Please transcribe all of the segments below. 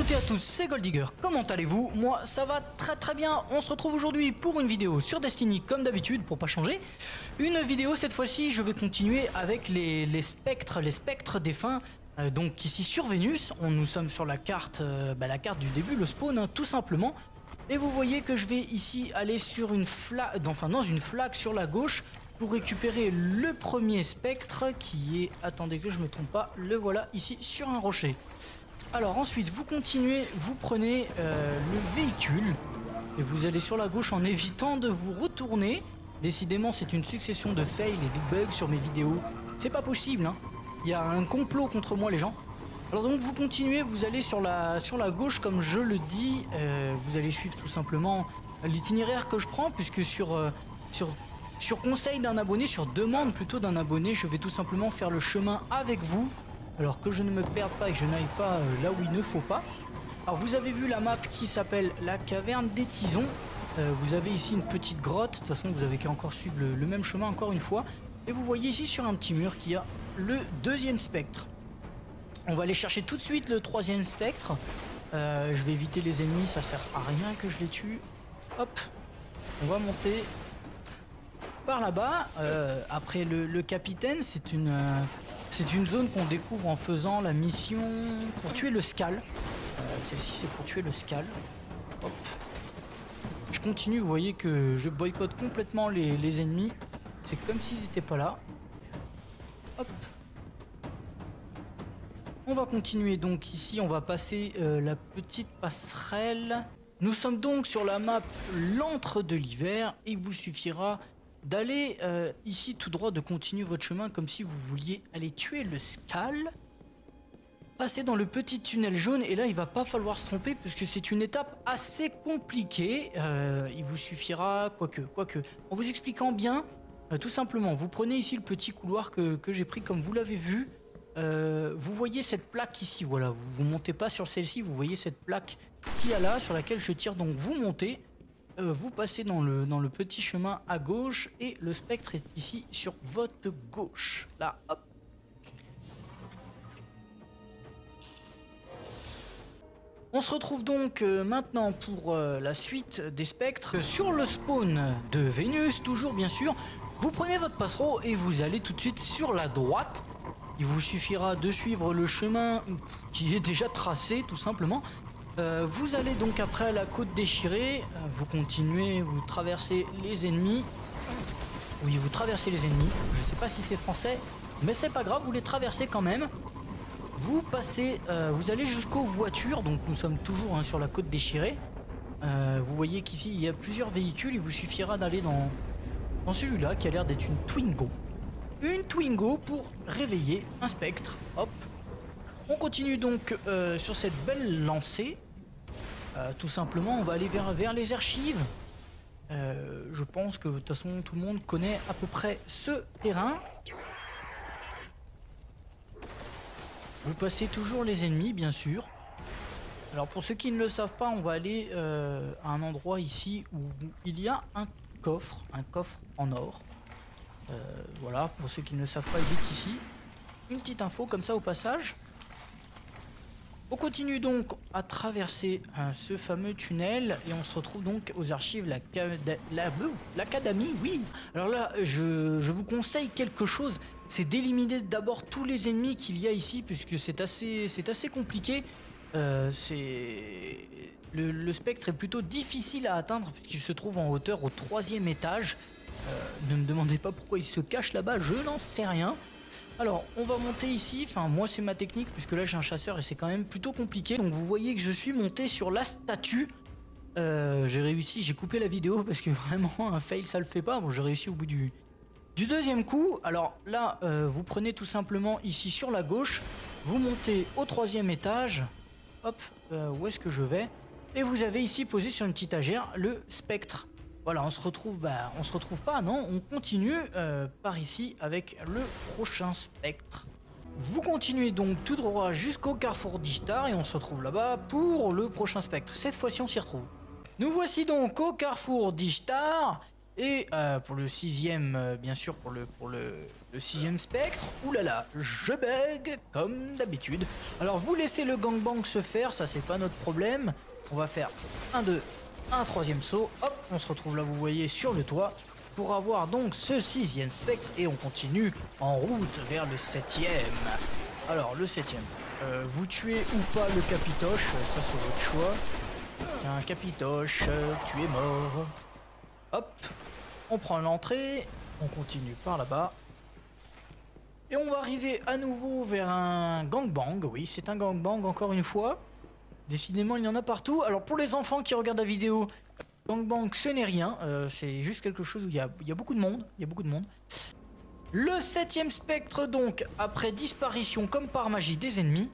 toutes et à tous, c'est Goldigger, comment allez-vous? Moi ça va très bien, on se retrouve aujourd'hui pour une vidéo sur Destiny comme d'habitude pour pas changer. Une vidéo cette fois-ci, je vais continuer avec les spectres défunts. Donc ici sur Vénus, nous sommes sur la carte, la carte du début, le spawn hein, tout simplement. Et vous voyez que je vais ici aller sur une flaque, dans une flaque sur la gauche pour récupérer le premier spectre qui est, attendez que je me trompe pas, le voilà ici sur un rocher. Alors ensuite vous continuez, vous prenez le véhicule et vous allez sur la gauche en évitant de vous retourner. Décidément c'est une succession de fails et de bugs sur mes vidéos, c'est pas possible hein. Il y a un complot contre moi les gens. Alors donc vous continuez, vous allez sur la gauche comme je le dis, vous allez suivre tout simplement l'itinéraire que je prends puisque sur conseil d'un abonné, sur demande plutôt d'un abonné, je vais tout simplement faire le chemin avec vous. Alors que je ne me perde pas et que je n'aille pas là où il ne faut pas. Alors vous avez vu la map qui s'appelle la caverne des tisons. Vous avez ici une petite grotte. De toute façon vous avez qu'à encore suivre le même chemin encore une fois. Et vous voyez ici sur un petit mur qu'il y a le deuxième spectre. On va aller chercher tout de suite le troisième spectre. Je vais éviter les ennemis, ça sert à rien que je les tue. Hop, on va monter par là-bas. Après le capitaine, c'est une zone qu'on découvre en faisant la mission pour tuer le Skal. Celle-ci c'est pour tuer le Skal. Hop. Je continue, vous voyez que je boycotte complètement les ennemis. C'est comme s'ils n'étaient pas là. Hop. On va continuer donc ici, on va passer la petite passerelle. Nous sommes donc sur la map l'antre de l'hiver et il vous suffira d'aller ici tout droit, de continuer votre chemin comme si vous vouliez aller tuer le Skal. Passer dans le petit tunnel jaune et là il va pas falloir se tromper puisque c'est une étape assez compliquée. Il vous suffira, quoique, en vous expliquant bien, tout simplement, vous prenez ici le petit couloir que j'ai pris comme vous l'avez vu. Vous voyez cette plaque ici, voilà, vous montez pas sur celle-ci, vous voyez cette plaque qui est là sur laquelle je tire, donc vous montez. Vous passez dans le petit chemin à gauche et le spectre est ici sur votre gauche. Là, hop. On se retrouve donc maintenant pour la suite des spectres sur le spawn de Vénus, toujours bien sûr. Vous prenez votre passereau et vous allez tout de suite sur la droite. Il vous suffira de suivre le chemin qui est déjà tracé tout simplement. Vous allez donc après à la côte déchirée, vous continuez, vous traversez les ennemis. Oui, vous traversez les ennemis, je sais pas si c'est français, mais c'est pas grave, vous les traversez quand même. Vous passez, vous allez jusqu'aux voitures, donc nous sommes toujours hein, sur la côte déchirée. Vous voyez qu'ici il y a plusieurs véhicules, il vous suffira d'aller dans celui-là qui a l'air d'être une Twingo. Une Twingo pour réveiller un spectre, hop. On continue donc sur cette belle lancée. Tout simplement, on va aller vers les archives. Je pense que de toute façon, tout le monde connaît à peu près ce terrain. Vous passez toujours les ennemis, bien sûr. Alors pour ceux qui ne le savent pas, on va aller à un endroit ici où il y a un coffre en or. Voilà, pour ceux qui ne le savent pas, il est ici. Une petite info comme ça au passage. On continue donc à traverser ce fameux tunnel et on se retrouve donc aux archives l'Académie, oui. Alors là, je vous conseille quelque chose, c'est d'éliminer d'abord tous les ennemis qu'il y a ici puisque c'est assez compliqué. Le spectre est plutôt difficile à atteindre puisqu'il se trouve en hauteur au 3e étage. Ne me demandez pas pourquoi il se cache là-bas, je n'en sais rien. Alors on va monter ici, enfin moi c'est ma technique puisque là j'ai un chasseur et c'est quand même plutôt compliqué. Donc vous voyez que je suis monté sur la statue. J'ai réussi, j'ai coupé la vidéo parce que vraiment un fail ça le fait pas. Bon j'ai réussi au bout du deuxième coup. Alors là vous prenez tout simplement ici sur la gauche, vous montez au 3e étage. Hop, où est-ce que je vais? Et vous avez ici posé sur une petite étagère le spectre. Voilà, on se retrouve pas, non, on continue par ici avec le prochain spectre. Vous continuez donc tout droit jusqu'au carrefour d'Ishtar et on se retrouve là-bas pour le prochain spectre. Cette fois-ci, on s'y retrouve. Nous voici donc au carrefour d'Ishtar Et pour le sixième, bien sûr, pour le sixième spectre, oulala, je bug comme d'habitude. Alors vous laissez le gangbang se faire, ça c'est pas notre problème. On va faire un 2, un troisième saut, hop, on se retrouve là, vous voyez, sur le toit, pour avoir donc ce sixième spectre, et on continue en route vers le septième. Alors le septième, vous tuez ou pas le capitoche, ça c'est votre choix. Un capitoche, tu es mort. Hop, on prend l'entrée, on continue par là-bas. Et on va arriver à nouveau vers un gangbang. Oui, c'est un gangbang encore une fois. Décidément, il y en a partout. Alors pour les enfants qui regardent la vidéo, gangbang, ce n'est rien. C'est juste quelque chose où il y a beaucoup de monde. Il y a beaucoup de monde. Le septième spectre, donc, après disparition comme par magie des ennemis,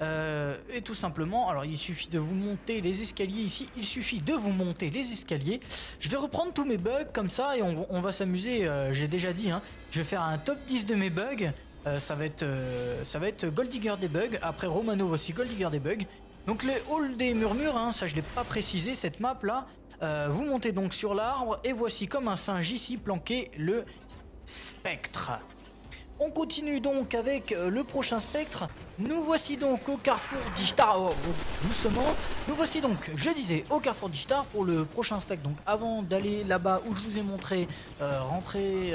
et tout simplement, alors il suffit de vous monter les escaliers ici, il suffit de vous monter les escaliers. Je vais reprendre tous mes bugs comme ça et on va s'amuser, j'ai déjà dit, hein, je vais faire un top 10 de mes bugs, ça va être Gold Digger des bugs, après Romanov aussi Gold Digger des bugs. Donc les halls des murmures, hein, ça je l'ai pas précisé, cette map là, vous montez donc sur l'arbre et voici comme un singe ici planqué le spectre. On continue donc avec le prochain spectre. Nous voici donc au carrefour d'Ishtar. Oh, doucement. Nous voici donc, je disais, au carrefour d'Ishtar pour le prochain spectre. Donc avant d'aller là-bas où je vous ai montré rentrer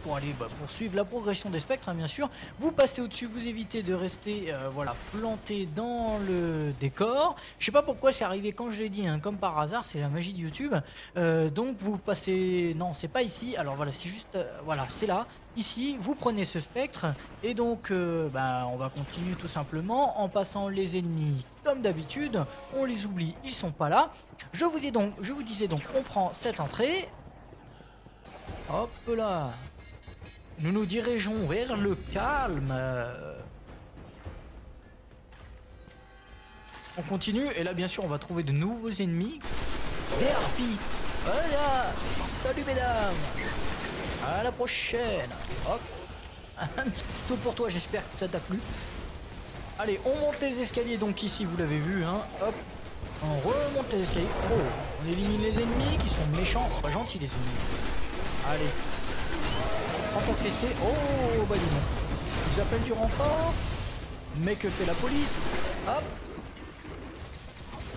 pour aller poursuivre la progression des spectres, hein, bien sûr. Vous passez au-dessus, vous évitez de rester voilà, planté dans le décor. Je sais pas pourquoi c'est arrivé quand je l'ai dit, hein, comme par hasard, c'est la magie de YouTube. Donc vous passez... Non, c'est pas ici. Alors voilà, c'est juste... voilà, c'est là. Ici, vous prenez ce spectre et donc on va continuer tout simplement en passant les ennemis comme d'habitude. On les oublie, ils sont pas là. Je vous disais donc, on prend cette entrée. Hop là. Nous nous dirigeons vers le calme. On continue et là bien sûr on va trouver de nouveaux ennemis. Des harpies. Voilà. Salut mesdames. À la prochaine. Hop. Un petit tout pour toi, j'espère que ça t'a plu. Allez, on monte les escaliers donc ici, vous l'avez vu, hein. Hop. On remonte les escaliers. Oh, on élimine les ennemis qui sont méchants. Pas gentils les ennemis. Allez. Prends ton fessé. Oh, bah dis donc. Ils appellent du renfort. Mais que fait la police? Hop.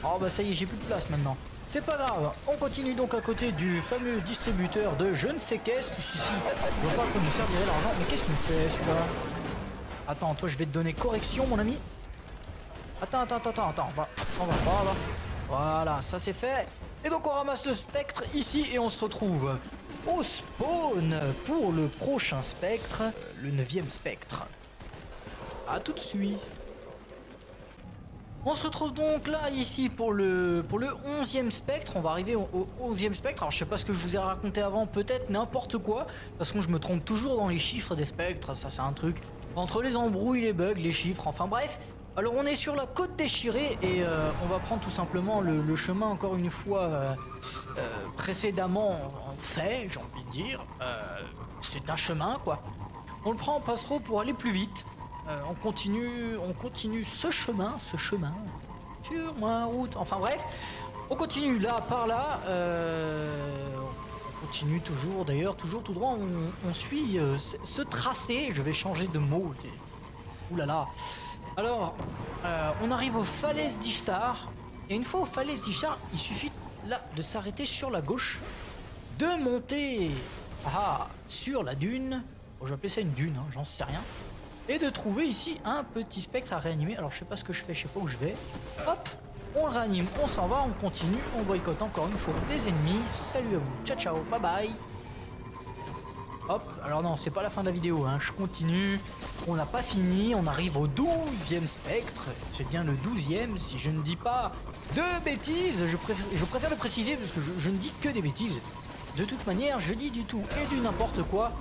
Oh bah ça y est, j'ai plus de place maintenant. C'est pas grave, on continue donc à côté du fameux distributeur de je ne sais qu'est-ce, puisqu'ici, je vois pas que nous servirait l'argent. Mais qu'est-ce qu'il me fait celui-là? Attends, toi je vais te donner correction mon ami. Attends, on va. Voilà, ça c'est fait. Et donc on ramasse le spectre ici et on se retrouve au spawn pour le prochain spectre, le 9e spectre. A tout de suite. On se retrouve donc là, ici, pour le 11e spectre. On va arriver au 11e spectre. Alors, je sais pas ce que je vous ai raconté avant, peut-être n'importe quoi. Parce que je me trompe toujours dans les chiffres des spectres. Ça, c'est un truc. Entre les embrouilles, les bugs, les chiffres, enfin bref. Alors, on est sur la côte déchirée et on va prendre tout simplement le chemin, encore une fois, précédemment fait, j'ai envie de dire. C'est un chemin, quoi. On le prend en passereau pour aller plus vite. On continue ce chemin sur ma route. Enfin bref, on continue là par là. On continue toujours d'ailleurs, toujours tout droit. On suit ce tracé. Je vais changer de mot. Ouh là là. Alors, on arrive aux falaises d'Ishtar. Et une fois aux falaises d'Ishtar, il suffit là de s'arrêter sur la gauche, de monter sur la dune. Bon, je vais appeler ça une dune, hein, j'en sais rien. Et de trouver ici un petit spectre à réanimer. Alors je sais pas ce que je fais, je sais pas où je vais. Hop, on le réanime, on s'en va, on continue, on boycotte encore une fois des ennemis. Salut à vous, ciao ciao, bye bye. Hop, alors non, c'est pas la fin de la vidéo, hein. Je continue. On n'a pas fini, on arrive au 12e spectre. C'est bien le 12e, si je ne dis pas de bêtises. Je préfère le préciser parce que je ne dis que des bêtises. De toute manière, je dis du tout et du n'importe quoi.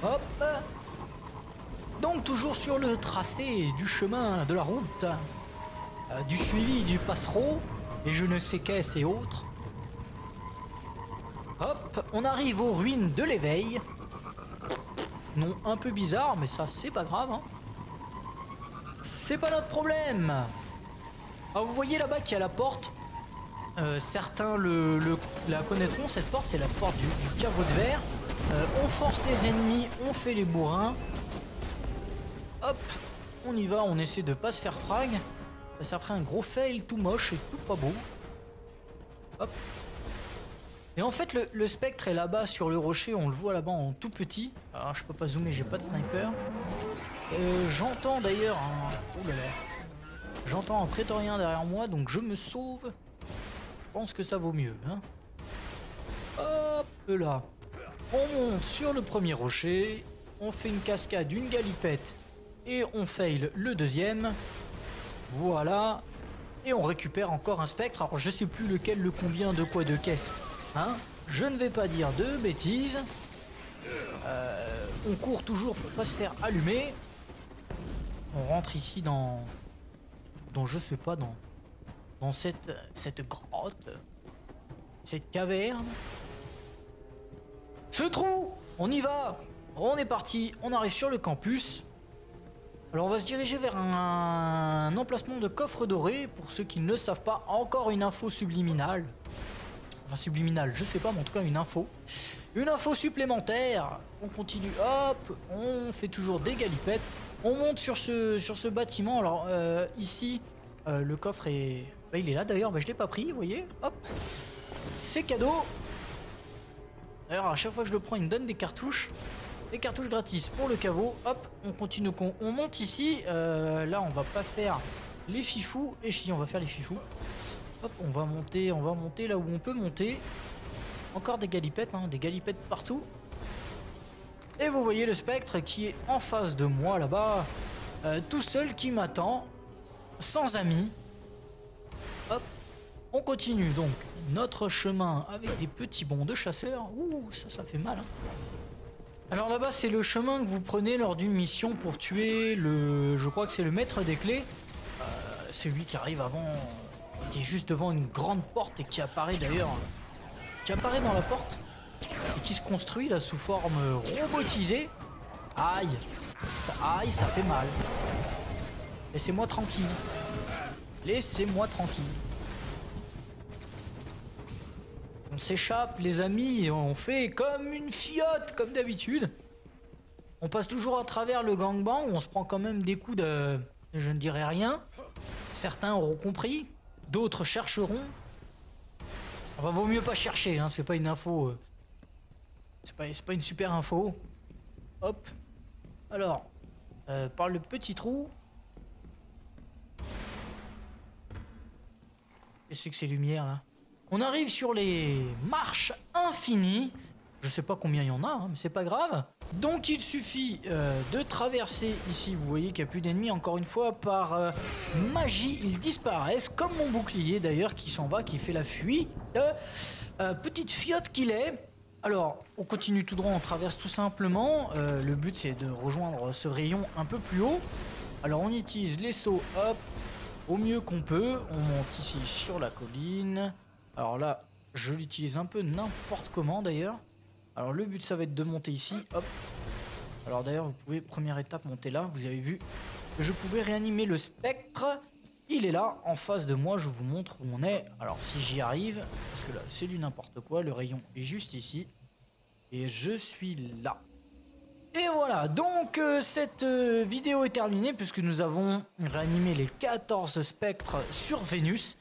Hop. Donc toujours sur le tracé du chemin de la route, du suivi du passereau, et je ne sais qu'est-ce et autres. Hop, on arrive aux ruines de l'éveil. Nom un peu bizarre, mais ça c'est pas grave, hein. C'est pas notre problème. Ah, vous voyez là-bas qu'il y a la porte. certains la connaîtront, cette porte, c'est la porte du caveau de verre. On force les ennemis, on fait les bourrins. Hop, on y va, on essaie de pas se faire frag. Ça ferait un gros fail tout moche et tout pas beau. Hop. Et en fait le spectre est là-bas sur le rocher, on le voit là-bas en tout petit. Alors je peux pas zoomer, j'ai pas de sniper. J'entends d'ailleurs un... Ouh là là. J'entends un prétorien derrière moi, donc je me sauve. Je pense que ça vaut mieux, hein. Hop là. On monte sur le premier rocher. On fait une cascade, une galipette. Et on fail le deuxième. Voilà. Et on récupère encore un spectre. Alors je sais plus lequel, le combien, de quoi, de caisse. Hein, je ne vais pas dire de bêtises. On court toujours pour pas se faire allumer. On rentre ici dans je sais pas, dans cette grotte, cette caverne. Ce trou, on y va. On est parti, on arrive sur le campus. Alors on va se diriger vers un emplacement de coffre doré. Pour ceux qui ne le savent pas, encore une info subliminale. Enfin subliminale, je sais pas, mais en tout cas une info. Une info supplémentaire. On continue, hop, on fait toujours des galipettes. On monte sur ce bâtiment. Alors ici, le coffre est... Bah, il est là d'ailleurs, bah, je l'ai pas pris, vous voyez. Hop, c'est cadeau. D'ailleurs à chaque fois que je le prends, il me donne des cartouches. Des cartouches gratis pour le caveau. Hop, on continue, on monte ici. Là on va pas faire les fifous. Et si, on va faire les fifous. Hop, on va monter là où on peut monter. Encore des galipettes, hein, des galipettes partout. Et vous voyez le spectre qui est en face de moi là-bas, tout seul, qui m'attend, sans amis. Hop, on continue donc notre chemin avec des petits bonds de chasseurs. Ouh, ça fait mal, hein. Alors là-bas, c'est le chemin que vous prenez lors d'une mission pour tuer le... Je crois que c'est le maître des clés. C'est lui qui arrive avant, qui est juste devant une grande porte et qui apparaît d'ailleurs... Qui apparaît dans la porte et qui se construit là sous forme robotisée. Aïe, ça fait mal. Laissez-moi tranquille. Laissez-moi tranquille. On s'échappe les amis et on fait comme une fiotte comme d'habitude. On passe toujours à travers le gangbang où on se prend quand même des coups de... Je ne dirai rien. Certains auront compris, d'autres chercheront. Enfin, vaut mieux pas chercher, hein, c'est pas une info. C'est pas une super info. Hop. Alors, par le petit trou. Qu'est-ce que ces lumières là? On arrive sur les marches infinies. Je sais pas combien il y en a, hein, mais c'est pas grave. Donc il suffit de traverser ici. Vous voyez qu'il n'y a plus d'ennemis. Encore une fois, par magie, ils disparaissent. Comme mon bouclier d'ailleurs qui s'en va, qui fait la fuite. Petite fiotte qu'il est. Alors, on continue tout droit, on traverse tout simplement. Le but c'est de rejoindre ce rayon un peu plus haut. Alors on utilise les sauts, hop, au mieux qu'on peut. On monte ici sur la colline. Alors là, je l'utilise un peu n'importe comment d'ailleurs. Alors le but ça va être de monter ici, hop. Alors d'ailleurs vous pouvez, première étape, monter là. Vous avez vu que je pouvais réanimer le spectre. Il est là, en face de moi, je vous montre où on est. Alors si j'y arrive, parce que là c'est du n'importe quoi, le rayon est juste ici. Et je suis là. Et voilà, donc cette vidéo est terminée puisque nous avons réanimé les 14 spectres sur Vénus.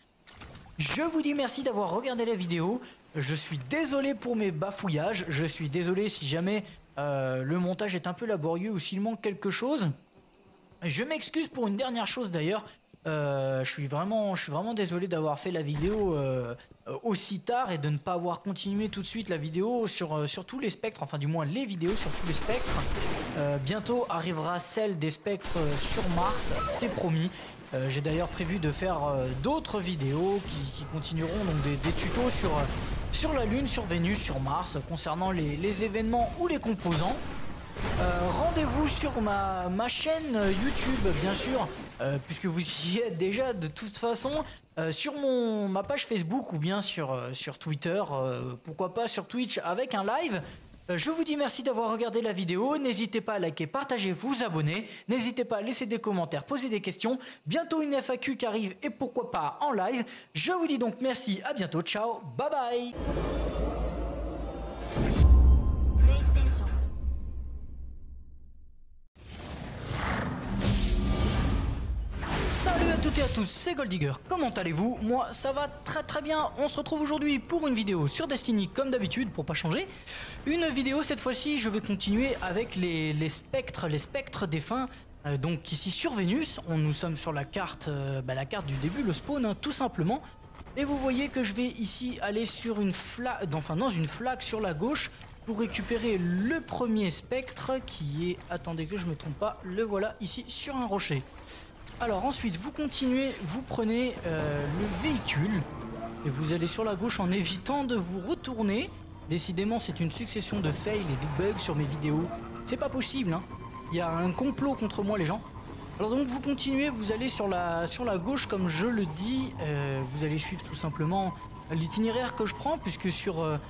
Je vous dis merci d'avoir regardé la vidéo. Je suis désolé pour mes bafouillages. Je suis désolé si jamais le montage est un peu laborieux ou s'il manque quelque chose. Je m'excuse pour une dernière chose d'ailleurs. Je suis vraiment désolé d'avoir fait la vidéo aussi tard et de ne pas avoir continué tout de suite la vidéo sur tous les spectres, enfin du moins les vidéos sur tous les spectres. Bientôt arrivera celle des spectres sur Mars, c'est promis. J'ai d'ailleurs prévu de faire d'autres vidéos qui continueront, donc des tutos sur la Lune, sur Vénus, sur Mars, concernant les événements ou les composants. Rendez-vous sur ma chaîne YouTube bien sûr, puisque vous y êtes déjà de toute façon, sur ma page Facebook ou bien sur Twitter, pourquoi pas sur Twitch avec un live. Je vous dis merci d'avoir regardé la vidéo, n'hésitez pas à liker, partager, vous abonner, n'hésitez pas à laisser des commentaires, poser des questions, bientôt une FAQ qui arrive et pourquoi pas en live. Je vous dis donc merci, à bientôt, ciao, bye bye. PlayStation. Salut à toutes et à tous, c'est Goldigger, comment allez-vous? Moi ça va très bien, on se retrouve aujourd'hui pour une vidéo sur Destiny comme d'habitude pour pas changer. Une vidéo cette fois-ci, je vais continuer avec les spectres défunts. Donc ici sur Vénus, nous sommes sur la carte du début, le spawn tout simplement. Et vous voyez que je vais ici aller sur une flaque, dans une flaque sur la gauche pour récupérer le premier spectre qui est, attendez que je me trompe pas, le voilà ici sur un rocher. Alors ensuite vous continuez, vous prenez le véhicule et vous allez sur la gauche en évitant de vous retourner. Décidément c'est une succession de fails et de bugs sur mes vidéos. C'est pas possible hein. Il y a un complot contre moi les gens. Alors donc vous continuez, vous allez sur la gauche comme je le dis. Vous allez suivre tout simplement l'itinéraire que je prends puisque sur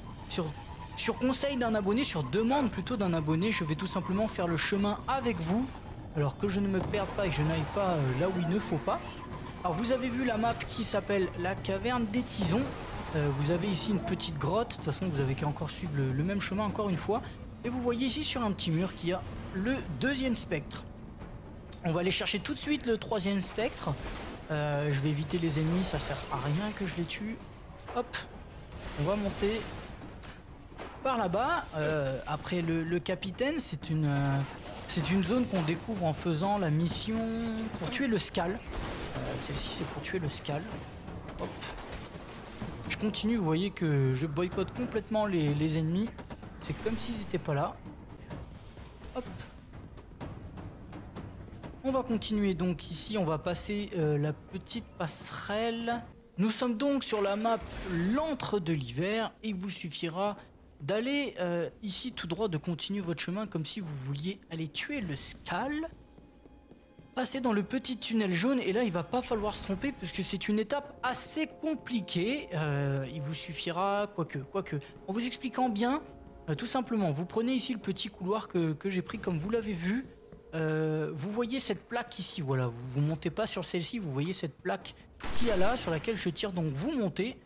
conseil d'un abonné, sur demande plutôt d'un abonné, je vais tout simplement faire le chemin avec vous. Alors que je ne me perde pas et que je n'aille pas là où il ne faut pas. Alors vous avez vu la map qui s'appelle la caverne des tisons. Vous avez ici une petite grotte. De toute façon vous avez qu'à encore suivre le même chemin encore une fois. Et vous voyez ici sur un petit mur qu'il y a le deuxième spectre. On va aller chercher tout de suite le troisième spectre. Je vais éviter les ennemis, ça sert à rien que je les tue. Hop, on va monter par là-bas. Après le capitaine, c'est une zone qu'on découvre en faisant la mission pour tuer le Skal. Celle-ci c'est pour tuer le Skal. Hop. Je continue, vous voyez que je boycotte complètement les ennemis. C'est comme s'ils n'étaient pas là. Hop. On va continuer donc ici, on va passer la petite passerelle. Nous sommes donc sur la map l'antre de l'hiver et il vous suffira d'aller ici tout droit, de continuer votre chemin comme si vous vouliez aller tuer le Skal. Passer dans le petit tunnel jaune et là il va pas falloir se tromper puisque c'est une étape assez compliquée. Il vous suffira, quoique, en vous expliquant bien, tout simplement, vous prenez ici le petit couloir que j'ai pris comme vous l'avez vu. Vous voyez cette plaque ici, voilà, vous montez pas sur celle-ci, vous voyez cette plaque qui est là sur laquelle je tire, donc vous montez.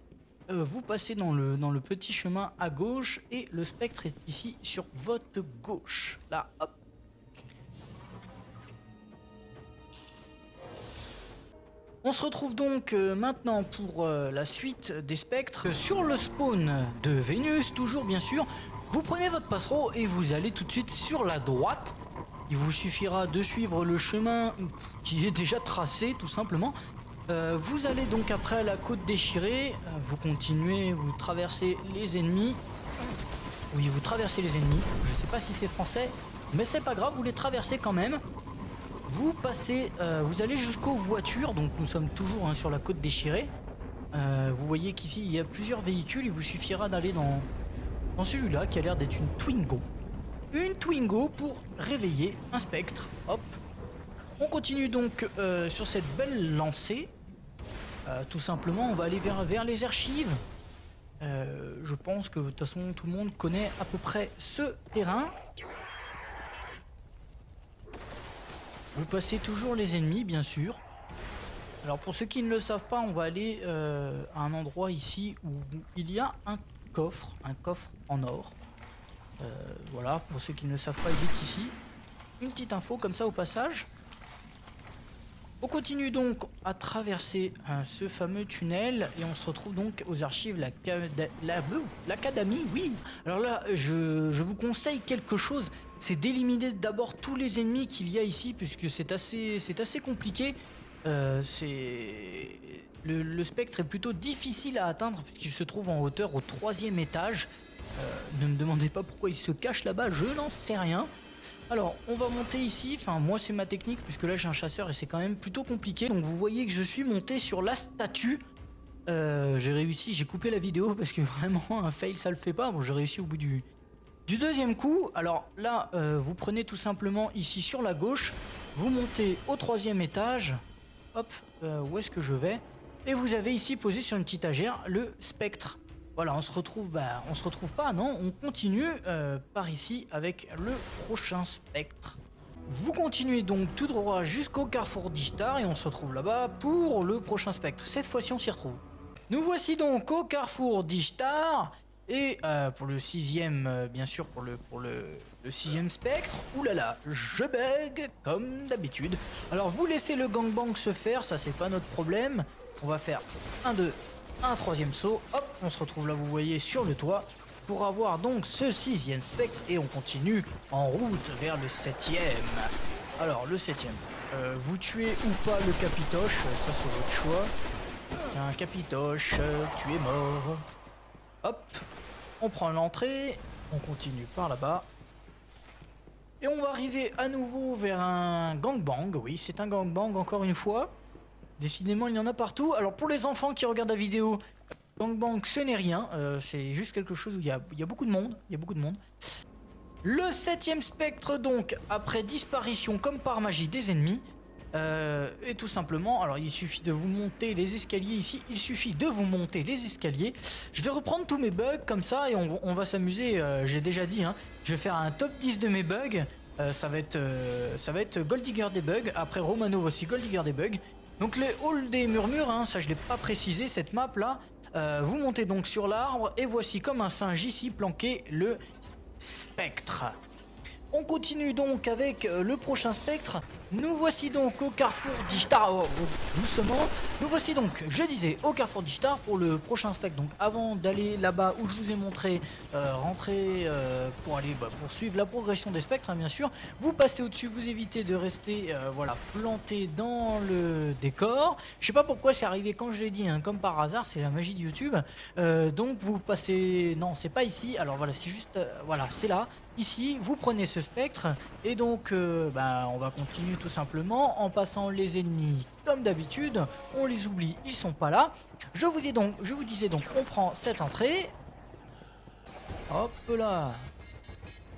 Vous passez dans le petit chemin à gauche et le spectre est ici sur votre gauche. Là, hop. On se retrouve donc maintenant pour la suite des spectres sur le spawn de Vénus, toujours bien sûr. Vous prenez votre passereau et vous allez tout de suite sur la droite. Il vous suffira de suivre le chemin qui est déjà tracé tout simplement. Vous allez donc après à la côte déchirée, vous continuez, vous traversez les ennemis. Oui, vous traversez les ennemis, je sais pas si c'est français, mais c'est pas grave, vous les traversez quand même. Vous passez, vous allez jusqu'aux voitures, donc nous sommes toujours sur la côte déchirée. Vous voyez qu'ici il y a plusieurs véhicules, il vous suffira d'aller dans celui-là qui a l'air d'être une Twingo. Une Twingo pour réveiller un spectre, hop. On continue donc sur cette belle lancée. Tout simplement, on va aller vers les archives. Je pense que de toute façon tout le monde connaît à peu près ce terrain. Vous passez toujours les ennemis, bien sûr. Alors pour ceux qui ne le savent pas, on va aller à un endroit ici où il y a un coffre en or. Voilà, pour ceux qui ne le savent pas, il est ici. Une petite info comme ça au passage. On continue donc à traverser ce fameux tunnel et on se retrouve donc aux archives l'Académie, oui. Alors là, je vous conseille quelque chose, c'est d'éliminer d'abord tous les ennemis qu'il y a ici puisque c'est assez compliqué. Le spectre est plutôt difficile à atteindre puisqu'il se trouve en hauteur au 3e étage. Ne me demandez pas pourquoi il se cache là-bas, je n'en sais rien. Alors on va monter ici, enfin moi c'est ma technique puisque là j'ai un chasseur et c'est quand même plutôt compliqué. Donc vous voyez que je suis monté sur la statue. J'ai réussi, j'ai coupé la vidéo parce que vraiment un fail ça le fait pas. Bon j'ai réussi au bout du deuxième coup. Alors là vous prenez tout simplement ici sur la gauche, vous montez au 3e étage. Hop, où est-ce que je vais? Et vous avez ici posé sur une petite étagère le spectre. Voilà, on se retrouve pas, non, on continue par ici avec le prochain spectre. Vous continuez donc tout droit jusqu'au carrefour d'Ishtar et on se retrouve là-bas pour le prochain spectre. Cette fois-ci, on s'y retrouve. Nous voici donc au carrefour d'Ishtar et pour le sixième, bien sûr, pour le sixième spectre. Oulala, je bug comme d'habitude. Alors vous laissez le gangbang se faire, ça c'est pas notre problème. On va faire un 2, un troisième saut. Hop, on se retrouve là, vous voyez, sur le toit. Pour avoir donc ce sixième spectre et on continue en route vers le septième. Alors le septième, vous tuez ou pas le capitoche, ça c'est votre choix. Un capitoche, tu es mort. Hop, on prend l'entrée, on continue par là-bas. Et on va arriver à nouveau vers un gangbang, oui c'est un gangbang encore une fois. Décidément il y en a partout. Alors pour les enfants qui regardent la vidéo, gangbang ce n'est rien, c'est juste quelque chose où il y a beaucoup de monde, Le septième spectre donc, après disparition comme par magie des ennemis, et tout simplement, alors il suffit de vous monter les escaliers ici, Je vais reprendre tous mes bugs comme ça et on va s'amuser, j'ai déjà dit, hein, je vais faire un top 10 de mes bugs, ça va être Gold Digger des bugs, après Romanov aussi Gold Digger des bugs. Donc les halls des murmures, hein, ça je l'ai pas précisé cette map là. Vous montez donc sur l'arbre et voici comme un singe ici planqué le spectre. On continue donc avec le prochain spectre. Nous voici donc au carrefour d'Ishtar. Oh, doucement. Nous voici donc, je disais, au carrefour d'Ishtar pour le prochain spectre. Donc avant d'aller là-bas où je vous ai montré rentrer pour aller poursuivre la progression des spectres, hein, bien sûr. Vous passez au-dessus, vous évitez de rester voilà, planté dans le décor. Je sais pas pourquoi c'est arrivé quand je l'ai dit, hein, comme par hasard, c'est la magie de YouTube. Donc vous passez... Non, c'est pas ici. Alors voilà, c'est juste... voilà, c'est là. Ici, vous prenez ce spectre et donc on va continuer tout simplement en passant les ennemis comme d'habitude. On les oublie, ils sont pas là. Je vous disais donc, on prend cette entrée. Hop là.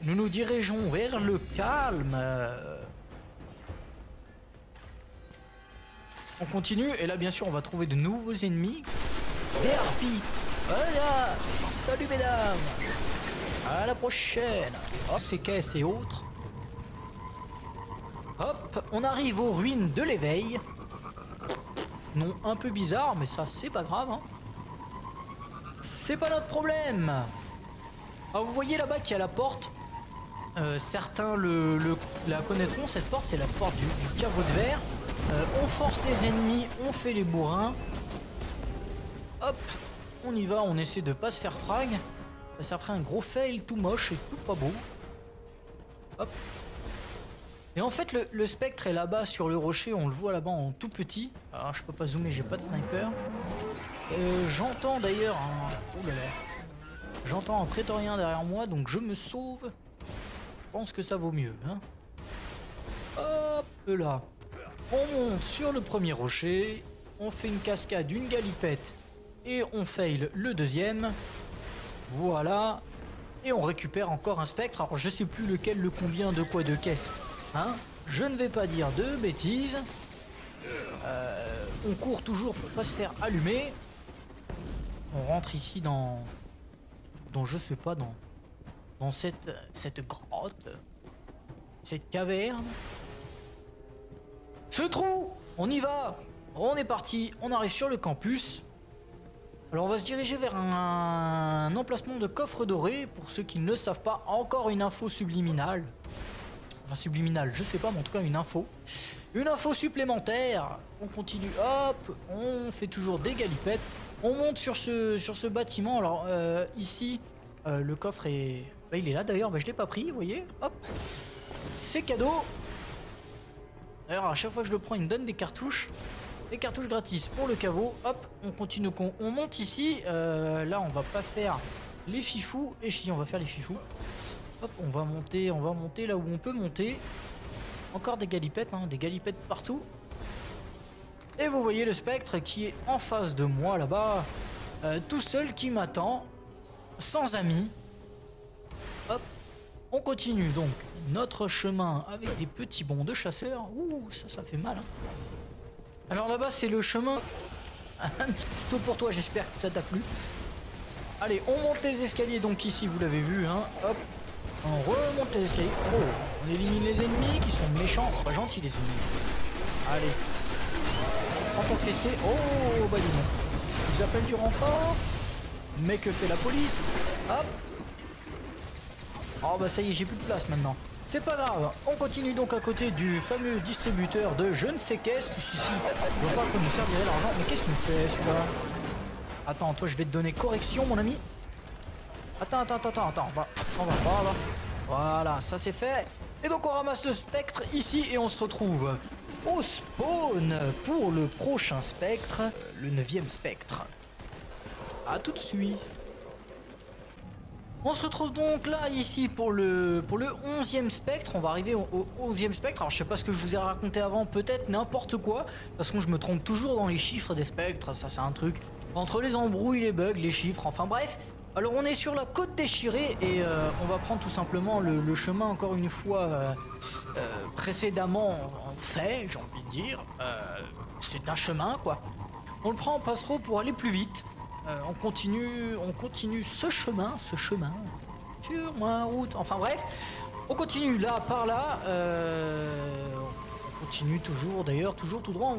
Nous nous dirigeons vers le calme. On continue et là bien sûr on va trouver de nouveaux ennemis. Des harpies. Voilà. Salut mesdames. À la prochaine. Oh, ces caisses et autres. Hop, on arrive aux ruines de l'éveil. Non, un peu bizarre, mais ça c'est pas grave. Hein. C'est pas notre problème. Alors, vous voyez là-bas qu'il y a la porte. Certains la connaîtront, cette porte, c'est la porte du caveau de verre. On force les ennemis, on fait les bourrins. Hop, on y va, on essaie de pas se faire frag. Ça ferait un gros fail tout moche et tout pas beau. Hop. Et en fait le spectre est là-bas sur le rocher, on le voit là-bas en tout petit. Alors je peux pas zoomer, j'ai pas de sniper. J'entends d'ailleurs un... Oh là là. J'entends un prétorien derrière moi, donc je me sauve. Je pense que ça vaut mieux. Hein. Hop là. On monte sur le premier rocher. On fait une cascade, une galipette. Et on fail le deuxième. Voilà. Et on récupère encore un spectre. Alors je sais plus lequel, le combien, de quoi, de caisse. Hein, je ne vais pas dire de bêtises. On court toujours pour pas se faire allumer. On rentre ici dans je sais pas, dans cette grotte, cette caverne. Ce trou, on y va. On est parti, on arrive sur le campus. Alors on va se diriger vers un emplacement de coffre doré. Pour ceux qui ne le savent pas, encore une info subliminale. Enfin subliminale, je sais pas, mais en tout cas une info. Une info supplémentaire. On continue, hop, on fait toujours des galipettes. On monte sur ce bâtiment. Alors ici, le coffre est... il est là d'ailleurs, je l'ai pas pris, vous voyez. Hop, c'est cadeau. D'ailleurs à chaque fois que je le prends, il me donne des cartouches. Des cartouches gratis pour le caveau. Hop, on continue, on monte ici. Là on va pas faire les fifous. Et si, on va faire les fifous. Hop, on va monter là où on peut monter. Encore des galipettes, hein, des galipettes partout. Et vous voyez le spectre qui est en face de moi là-bas. Tout seul, qui m'attend. Sans amis. Hop, on continue donc notre chemin avec des petits bonds de chasseurs. Ouh, ça fait mal. Hein. Alors là-bas, c'est le chemin. Un petit peu pour toi, j'espère que ça t'a plu. Allez, on monte les escaliers, donc ici vous l'avez vu, hein. Hop, on remonte les escaliers. Oh, on élimine les ennemis qui sont méchants, pas gentils les ennemis. Allez, prends ton fessé. Oh, bah dis donc. Ils appellent du renfort. Mais que fait la police? Hop. Oh bah ça y est, j'ai plus de place maintenant. C'est pas grave, on continue donc à côté du fameux distributeur de je ne sais qu'est-ce, puisqu'ici, je vois pas à quoi nous servirait l'argent. Mais qu'est-ce qu'il me fait celui-là? Attends, toi je vais te donner correction mon ami. Attends, voilà, ça c'est fait. Et donc on ramasse le spectre ici et on se retrouve au spawn pour le prochain spectre, le 9e spectre. A tout de suite. On se retrouve donc là ici pour le 11e spectre. On va arriver au 11e spectre. Alors je sais pas ce que je vous ai raconté avant, peut-être n'importe quoi. De toute façon je me trompe toujours dans les chiffres des spectres, ça c'est un truc. Entre les embrouilles, les bugs, les chiffres, enfin bref. Alors on est sur la côte déchirée et on va prendre tout simplement le chemin encore une fois précédemment fait, j'ai envie de dire. C'est un chemin quoi. On le prend en passereau pour aller plus vite. On continue ce chemin sur ma route. Enfin bref, on continue là par là. On continue toujours d'ailleurs, toujours tout droit.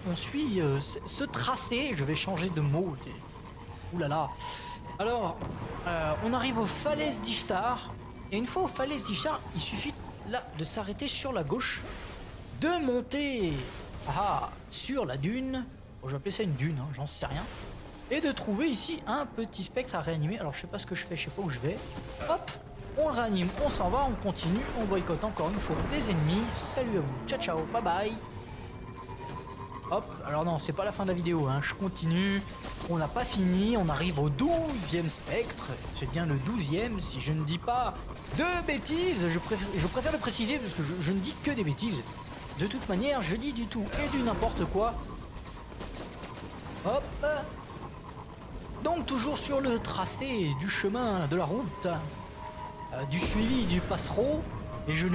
On suit ce tracé. Je vais changer de mot. Ouh là là. Alors, on arrive aux falaises d'Ishtar. Et une fois aux falaises d'Ishtar, il suffit là de s'arrêter sur la gauche, de monter sur la dune. Bon, je vais appeler ça une dune, hein, j'en sais rien. Et de trouver ici un petit spectre à réanimer. Alors je sais pas ce que je fais, je sais pas où je vais. Hop, on le réanime, on s'en va, on continue, on boycotte encore une fois les ennemis. Salut à vous, ciao ciao, bye bye. Hop, alors non, c'est pas la fin de la vidéo, hein. Je continue. On n'a pas fini, on arrive au 12e spectre. C'est bien le 12e, si je ne dis pas de bêtises. Je préfère le préciser parce que je ne dis que des bêtises. De toute manière, je dis du tout et du n'importe quoi. Hop. Donc toujours sur le tracé du chemin de la route, du suivi du passereau, et je ne